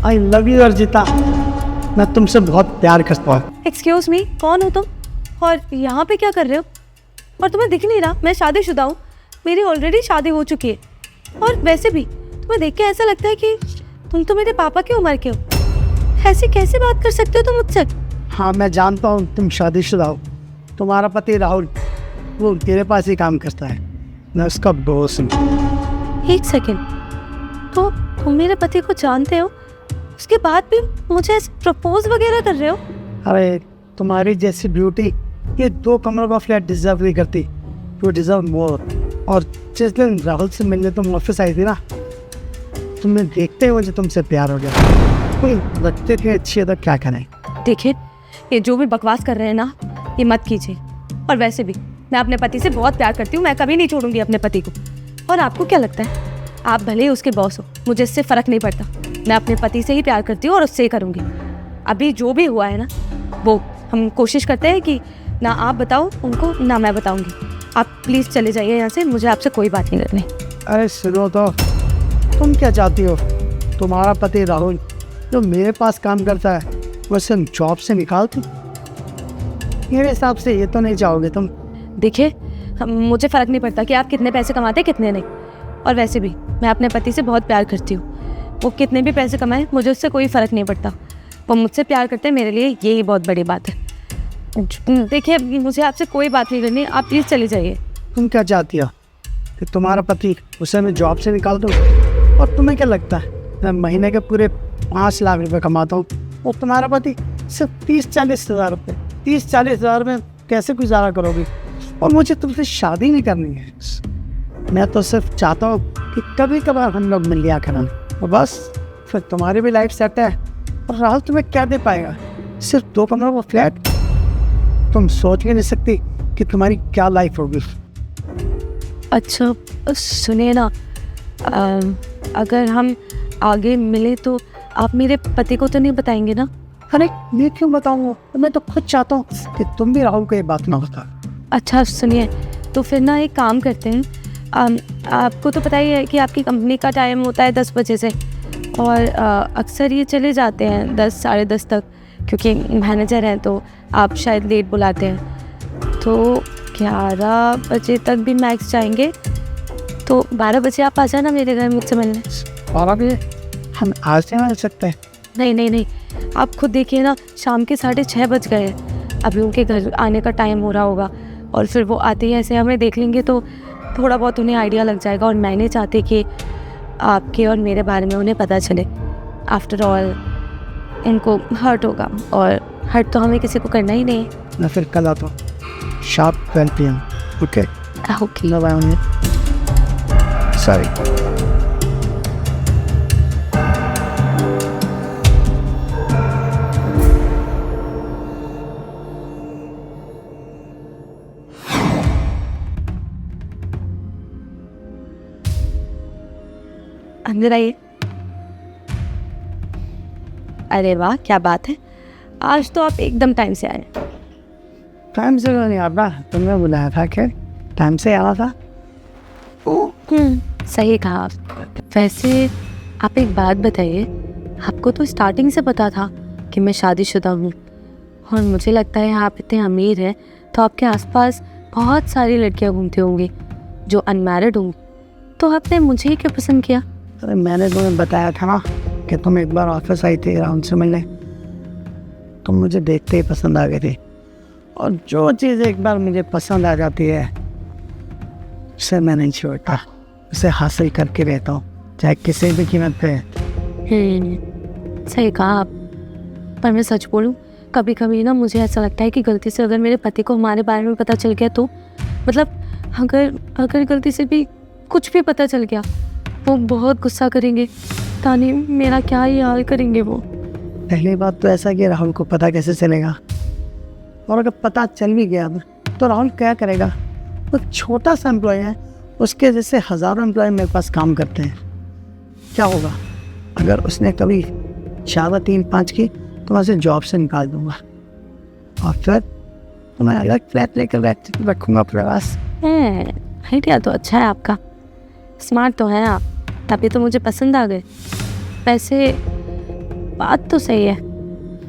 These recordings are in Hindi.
आई लव यू अर्जिता, मैं तुमसे बहुत प्यार करता हूँ। एक्सक्यूज मी, कौन हो तुम और यहाँ पे क्या कर रहे हो? और तुम्हें दिख नहीं रहा मैं शादीशुदा हूँ, मेरी ऑलरेडी शादी हो चुकी है। और वैसे भी तुम्हें देख के ऐसा लगता है कि तुम तो मेरे पापा की उम्र के हो। ऐसी कैसे बात कर सकते हो तुम मुझसे? हाँ मैं जानता हूँ तुम शादीशुदा हो। तुम्हारा पति राहुल वो तेरे पास ही काम करता है, मैं उसका बॉस हूँ। एक सेकेंड, तो तुम मेरे पति को जानते हो, उसके बाद भी मुझे ऐसे प्रपोज वगैरह कर रहे हो? अरे तुम्हारी जैसी ब्यूटी ये 2 कमरों का फ्लैट डिजर्व नहीं करती, यू डिजर्व मोर। और जिस दिन राहुल से मिलने तुम ऑफिस आई थी ना, तुम्हें देखते ही मुझे तुमसे प्यार हो गया। कोई लगते थे अच्छी है तो क्या करें। देखिए, ये जो भी बकवास कर रहे हैं ना, ये मत कीजिए। और वैसे भी मैं अपने पति से बहुत प्यार करती हूँ, मैं कभी नहीं छोड़ूंगी अपने पति को। और आपको क्या लगता है, आप भले ही उसके बॉस हो, मुझे इससे फ़र्क नहीं पड़ता। मैं अपने पति से ही प्यार करती हूँ और उससे ही करूँगी। अभी जो भी हुआ है ना, वो हम कोशिश करते हैं कि ना आप बताओ उनको ना मैं बताऊँगी। आप प्लीज़ चले जाइए यहाँ से, मुझे आपसे कोई बात नहीं करनी। अरे सुनो तो, तुम क्या चाहती हो? तुम्हारा पति राहुल जो मेरे पास काम करता है वैसे जॉब से निकाल दो? मेरे हिसाब से ये तो नहीं चाहोगे तुम। देखिए, मुझे फ़र्क नहीं पड़ता कि आप कितने पैसे कमाते हैं कितने नहीं। और वैसे भी मैं अपने पति से बहुत प्यार करती हूँ, वो कितने भी पैसे कमाए मुझे उससे कोई फ़र्क नहीं पड़ता। वो मुझसे प्यार करते हैं, मेरे लिए यही बहुत बड़ी बात है। देखिए, मुझे आपसे कोई बात नहीं करनी, आप प्लीज़ चले जाइए। तुम क्या चाहती हो कि तुम्हारा पति उसे मैं जॉब से निकाल दूँ? और तुम्हें क्या लगता है मैं महीने के पूरे 5 लाख रुपए कमाता हूँ और तुम्हारा पति सिर्फ 30-40 हज़ार रुपये? 30-40 हज़ार में कैसे गुजारा करोगी? और मुझे तुमसे शादी नहीं करनी है, मैं तो सिर्फ चाहता हूँ कि कभी कभार हम लोग मिल लिया करें और बस, फिर तुम्हारी भी लाइफ सेट है। और राहुल तुम्हें क्या दे पाएगा? सिर्फ 2 कमरों का फ्लैट? तुम सोच भी नहीं सकती कि तुम्हारी क्या लाइफ होगी। अच्छा सुनिए ना, अगर हम आगे मिले तो आप मेरे पति को तो नहीं बताएंगे ना? अरे मैं क्यों बताऊँगा, मैं तो खुद चाहता हूँ कि तुम भी राहुल को ये बात ना बता। अच्छा सुनिए, तो फिर ना एक काम करते हैं, आपको तो पता ही है कि आपकी कंपनी का टाइम होता है 10 बजे से, और अक्सर ये चले जाते हैं 10 साढ़े 10 तक, क्योंकि मैनेजर हैं तो आप शायद लेट बुलाते हैं। तो 11 बजे तक भी मैक्स जाएंगे, तो 12 बजे आप आ जाना मेरे घर मुझसे मिलने। 12 बजे हम आज से मिल सकते हैं? नहीं नहीं नहीं, आप खुद देखिए ना, शाम के 6:30 बज गए हैं, अभी उनके घर आने का टाइम हो रहा होगा। और फिर वो आते ही ऐसे हमें देख लेंगे तो थोड़ा बहुत उन्हें आइडिया लग जाएगा। और मैं नहीं चाहती कि आपके और मेरे बारे में उन्हें पता चले। आफ्टर ऑल इनको हर्ट होगा, और हर्ट तो हमें किसी को करना ही नहीं है। मैं फिर कल आता हूँ sharp 12 PM। Okay okay, bye. Sorry. अंदर आइए। अरे वाह, क्या बात है, आज तो आप एकदम टाइम से आए। टाइम से नहीं आता, तुमने बुलाया था, क्या टाइम से आना था? सही कहा आप। वैसे आप एक बात बताइए, आपको तो स्टार्टिंग से पता था कि मैं शादीशुदा हूँ, और मुझे लगता है आप इतने अमीर हैं तो आपके आसपास बहुत सारी लड़कियाँ घूमती होंगी जो अनमैरिड होंगी, तो आपने मुझे ही क्यों पसंद किया? अरे मैंने तुम्हें बताया था ना कि तुम एक बार ऑफिस आई थी राहुल से मिलने, तुम मुझे देखते ही पसंद आ गई थी। और जो चीज़ एक बार मुझे पसंद आ जाती है उसे मैं नहीं छोड़ता, उसे हासिल करके रहता हूँ, चाहे किसी भी कीमत पे। सही कहा आप। पर मैं सच बोलूँ, कभी कभी ना मुझे ऐसा लगता है कि गलती से अगर मेरे पति को हमारे बारे में पता चल गया तो, मतलब अगर गलती से भी कुछ भी पता चल गया, वो बहुत गुस्सा करेंगे, तानी मेरा क्या ही हाल करेंगे वो। पहली बात तो ऐसा कि राहुल को पता कैसे चलेगा, और अगर पता चल भी गया तो राहुल क्या करेगा? वो छोटा सा एम्प्लॉय है, उसके जैसे हज़ारों एम्प्लॉय मेरे पास काम करते हैं। क्या होगा अगर उसने कभी 4-3-5 की तो मैं उसे जॉब से निकाल दूंगा, और फिर तो मैं अलग फ्लैट लेकर रखूँगा प्रवास। आइडिया तो अच्छा है आपका, स्मार्ट तो है आप, तभी तो मुझे पसंद आ गए। वैसे बात तो सही है,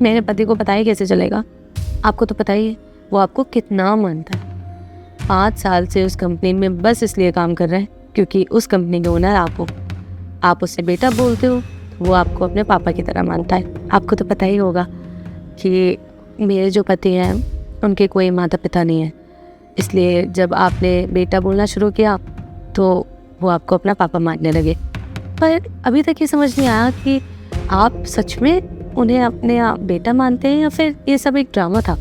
मेरे पति को पता ही कैसे चलेगा? आपको तो पता ही है वो आपको कितना मानता है। 5 साल से उस कंपनी में बस इसलिए काम कर रहे हैं क्योंकि उस कंपनी के ओनर आप हो। आप उससे बेटा बोलते हो, वो आपको अपने पापा की तरह मानता है। आपको तो पता ही होगा कि मेरे जो पति हैं उनके कोई माता पिता नहीं है, इसलिए जब आपने बेटा बोलना शुरू किया तो वो आपको अपना पापा मानने लगे। पर अभी तक ये समझ नहीं आया कि आप सच में उन्हें अपने आप बेटा मानते हैं या फिर ये सब एक ड्रामा था।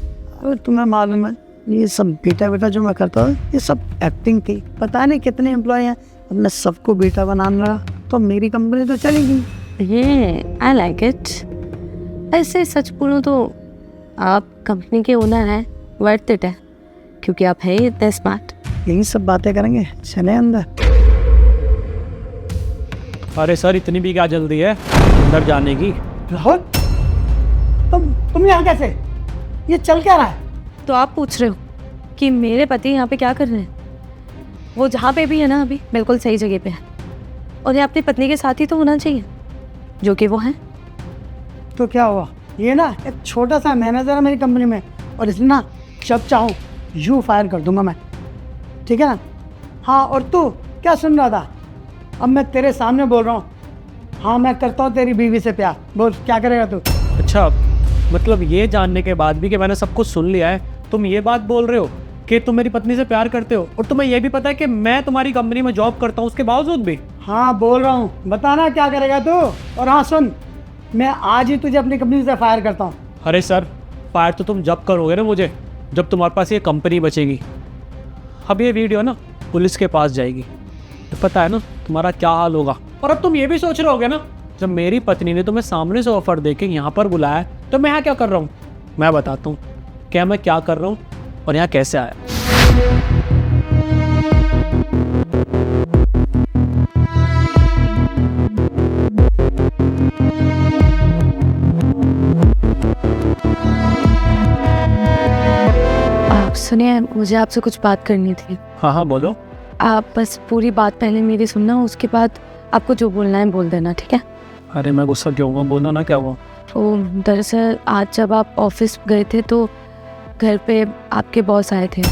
और तुम्हें मालूम है ये सब बेटा बेटा जो मैं करता हूँ ये सब एक्टिंग थी। पता नहीं कितने एम्प्लॉय हैं, अब मैं सबको बेटा बनाने लगा तो मेरी कंपनी तो चलेगी। I like it. ऐसे सच बोलूं तो आप कंपनी के ओनर हैं, वर्थ इट है, क्योंकि आप हैं इतने स्मार्ट। यही सब बातें करेंगे, चले अंदर। अरे सर, इतनी भी क्या जल्दी है अंदर जाने की? राहुल, तुम यहाँ कैसे? ये चल क्या रहा है? तो आप पूछ रहे हो कि मेरे पति यहाँ पे क्या कर रहे हैं? वो जहाँ पे भी है ना अभी बिल्कुल सही जगह पे है, और ये अपनी पत्नी के साथ ही तो होना चाहिए जो कि वो है। तो क्या हुआ? ये ना एक छोटा सा मैनेजर है मेरी कंपनी में, और इसलिए ना जब चाहूँ यूँ फायर कर दूंगा मैं, ठीक है ना? हाँ, और तू क्या सुन रहा था? अब मैं तेरे सामने बोल रहा हूँ, हाँ मैं करता हूँ तेरी बीवी से प्यार। बोल क्या करेगा तू? अच्छा, मतलब ये जानने के बाद भी कि मैंने सब कुछ सुन लिया है, तुम ये बात बोल रहे हो कि तुम मेरी पत्नी से प्यार करते हो, और तुम्हें ये भी पता है कि मैं तुम्हारी कंपनी में जॉब करता हूँ उसके बावजूद भी? हाँ बोल रहा हूँ, बताना क्या करेगा तू। और हाँ सुन, मैं आज ही तुझे अपनी कंपनी से फायर करता हूँ। अरे सर, फायर तो तुम जब करोगे ना मुझे, जब तुम्हारे पास ये कंपनी बचेगी। अब ये वीडियो ना पुलिस के पास जाएगी, तो पता है ना तुम्हारा क्या हाल होगा। और अब तुम ये भी सोच रहे होगे ना, जब मेरी पत्नी ने तुम्हें सामने से ऑफर देके यहाँ पर बुलाया तो मैं यहाँ क्या कर रहा हूँ? मैं बताता हूँ क्या मैं क्या कर रहा हूँ और यहाँ कैसे आया। आप सुनिए, मुझे आपसे कुछ बात करनी थी। हाँ हाँ बोलो। आप बस पूरी बात पहले मेरी सुनना, उसके बाद आपको जो बोलना है बोल देना, ठीक है? अरे मैं गुस्सा क्यों हुआ? बोलो ना क्या हुआ। तो दरअसल आज जब आप ऑफिस गए थे तो घर पे आपके बॉस आए थे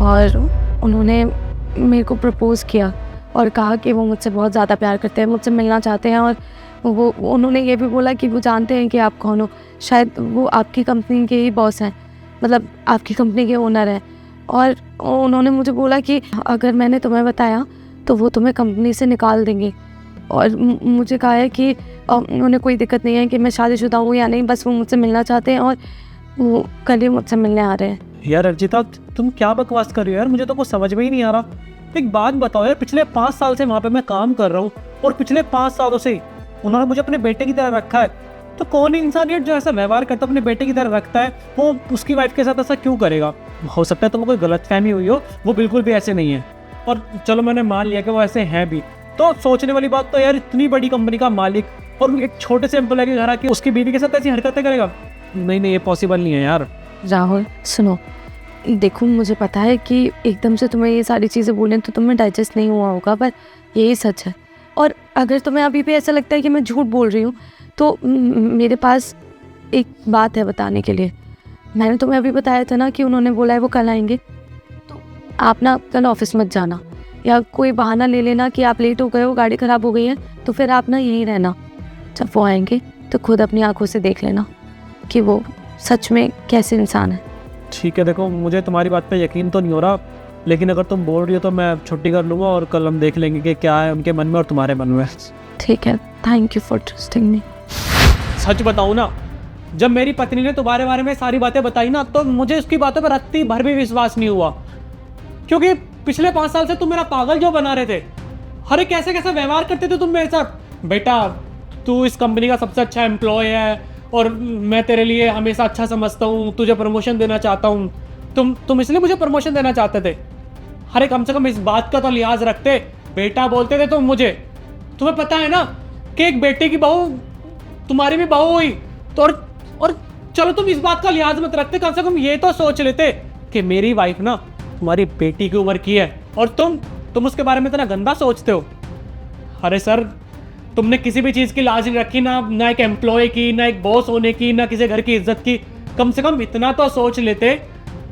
और उन्होंने मेरे को प्रपोज़ किया और कहा कि वो मुझसे बहुत ज़्यादा प्यार करते हैं, मुझसे मिलना चाहते हैं, और वो उन्होंने ये भी बोला कि वो जानते हैं कि आप कौन हो, शायद वो आपकी कंपनी के ही बॉस हैं, मतलब आपकी कंपनी के ओनर हैं। और उन्होंने मुझे बोला कि अगर मैंने तुम्हें बताया तो वो तुम्हें कंपनी से निकाल देंगे, और मुझे कहा है कि उन्हें कोई दिक्कत नहीं है कि मैं शादीशुदा हूँ या नहीं, बस वो मुझसे मिलना चाहते हैं और वो कल ही मुझसे मिलने आ रहे हैं। यार अर्जिता, तुम क्या बकवास कर रही हो यार? मुझे तो कुछ समझ में ही नहीं आ रहा। एक बात बताओ यार, पिछले 5 साल से वहाँ पे मैं काम कर रहा हूँ और पिछले 5 सालों से उन्होंने मुझे अपने बेटे की तरह रखा है, तो कौन इंसानियत जो ऐसा व्यवहार करता अपने बेटे की तरह रखता है, वो उसकी वाइफ के साथ ऐसा क्यों करेगा? हो सकता है तुम्हें कोई गलतफहमी हुई हो, वो बिल्कुल भी ऐसे नहीं है। और चलो मैंने मान लिया कि वो ऐसे हैं भी, तो सोचने वाली बात तो यार, इतनी बड़ी कंपनी का मालिक और एक छोटे से एम्प्लॉय के घर आके उसकी बीवी के साथ ऐसी हरकतें करेगा? नहीं नहीं, ये पॉसिबल नहीं है यार। राहुल सुनो, देखो मुझे पता है कि एकदम से तुम्हें ये सारी चीज़ें बोलें तो तुम्हें डाइजेस्ट नहीं हुआ होगा, पर यही सच है। और अगर तुम्हें अभी भी ऐसा लगता है कि मैं झूठ बोल रही हूँ तो मेरे पास एक बात है बताने के लिए। मैंने तुम्हें अभी बताया था ना कि उन्होंने बोला है वो कल आएंगे, तो आप ना कल ऑफिस मत जाना, या कोई बहाना ले लेना कि आप लेट हो गए हो, गाड़ी ख़राब हो गई है, तो फिर आप ना यहीं रहना। जब वो आएंगे तो खुद अपनी आंखों से देख लेना कि वो सच में कैसे इंसान है। ठीक है, देखो मुझे तुम्हारी बात पे यकीन तो नहीं हो रहा, लेकिन अगर तुम बोल रही हो तो मैं छुट्टी कर लूँगा और कल हम देख लेंगे कि क्या है उनके मन में और तुम्हारे मन में। ठीक है, thank you for trusting me. सच बताऊँ ना, जब मेरी पत्नी ने तुम्हारे बारे में सारी बातें बताई ना, तो मुझे उसकी बातों पर रत्ती भर भी विश्वास नहीं हुआ, क्योंकि पिछले 5 साल से तुम मेरा पागल जो बना रहे थे। अरे कैसे कैसे व्यवहार करते थे तुम मेरे साथ। बेटा तू इस कंपनी का सबसे अच्छा एम्प्लॉय है और मैं तेरे लिए हमेशा अच्छा समझता हूँ, तुझे प्रमोशन देना चाहता हूँ, तुम इसलिए मुझे प्रमोशन देना चाहते थे। अरे कम से कम इस बात का तो लिहाज रखते, बेटा बोलते थे तुम मुझे। तुम्हें पता है ना कि एक बेटे की बहू तुम्हारी भी बहू हुई, तो और चलो तुम इस बात का लिहाज मत रखते, कम से कम ये तो सोच लेते कि मेरी वाइफ ना तुम्हारी बेटी की उम्र की है और तुम उसके बारे में इतना गंदा सोचते हो। अरे सर, तुमने किसी भी चीज़ की लाज नहीं रखी, ना एक एम्प्लॉय की, ना एक बॉस होने की, ना किसी घर की इज्जत की। कम से कम इतना तो सोच लेते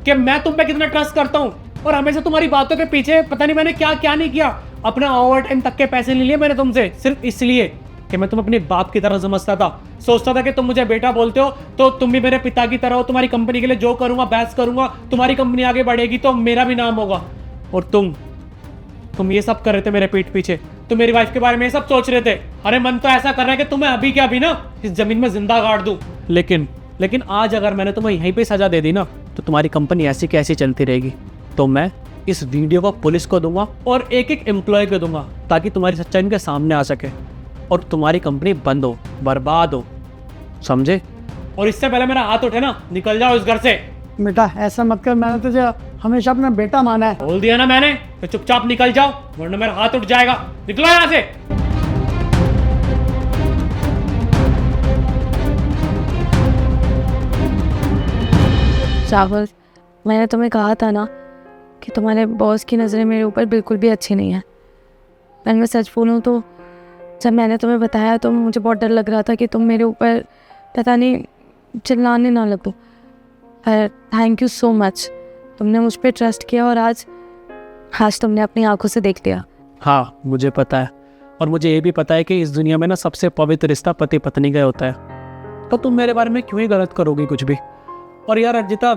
कि मैं तुम पे कितना ट्रस्ट करता हूँ, और हमेशा तुम्हारी बातों के पीछे पता नहीं मैंने क्या क्या नहीं किया। अपना ओवर टाइम तक के पैसे नहीं लिए मैंने तुमसे, सिर्फ इसलिए कि मैं तुम अपने बाप की तरह समझता था। सोचता था कि तुम मुझे बेटा बोलते हो तो तुम भी मेरे पिता की तरह हो, तुम्हारी कंपनी के लिए जो करूंगा बहस करूंगा, तुम्हारी कंपनी आगे बढ़ेगी तो मेरा भी नाम होगा। और तुम ये सब कर रहे थे मेरे पीठ पीछे, तुम मेरी वाइफ के बारे में ये सब सोच रहे थे। अरे मन तो ऐसा कर रहा है कि तुम्हें अभी क्या अभी ना इस जमीन में जिंदा गाड़ दूं। लेकिन आज अगर मैंने तुम्हें यहीं पे सजा दे दी ना, तो तुम्हारी कंपनी ऐसी कैसी चलती रहेगी। तो मैं इस वीडियो को पुलिस को दूंगा और एक एक एम्प्लॉय को दूंगा, ताकि तुम्हारी सच्चाई इनके सामने आ सके और तुम्हारी कंपनी बंद हो, बर्बाद हो, समझे। और इससे पहले मेरा हाथ उठे ना, निकल जाओ इस घर से। बेटा ऐसा मत कर, मैंने तुझे हमेशा अपना बेटा माना है। बोल दिया ना मैंने, तो चुपचाप निकल जाओ वरना मेरा हाथ उठ जाएगा। निकलो यहाँ से। राहुल, मैंने तुम्हें कहा था ना कि तुम्हारे बॉस की नज़रें मेरे ऊपर बिल्कुल भी अच्छी नहीं है। मैं सच बोलूँ तो जब मैंने तुम्हें बताया तो मुझे बहुत डर लग रहा था कि तुम मेरे ऊपर पता नहीं चिल्लाने ना लगो। पर थैंक यू सो मच, तुमने मुझ पर ट्रस्ट किया और आज तुमने अपनी आंखों से देख लिया। हाँ मुझे पता है, और मुझे ये भी पता है कि इस दुनिया में ना सबसे पवित्र रिश्ता पति पत्नी का होता है। तो तुम मेरे बारे में क्यों ही गलत करोगी कुछ भी। और यार अर्जिता,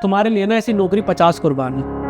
तुम्हारे लिए ना ऐसी नौकरी 50 कुर्बान है।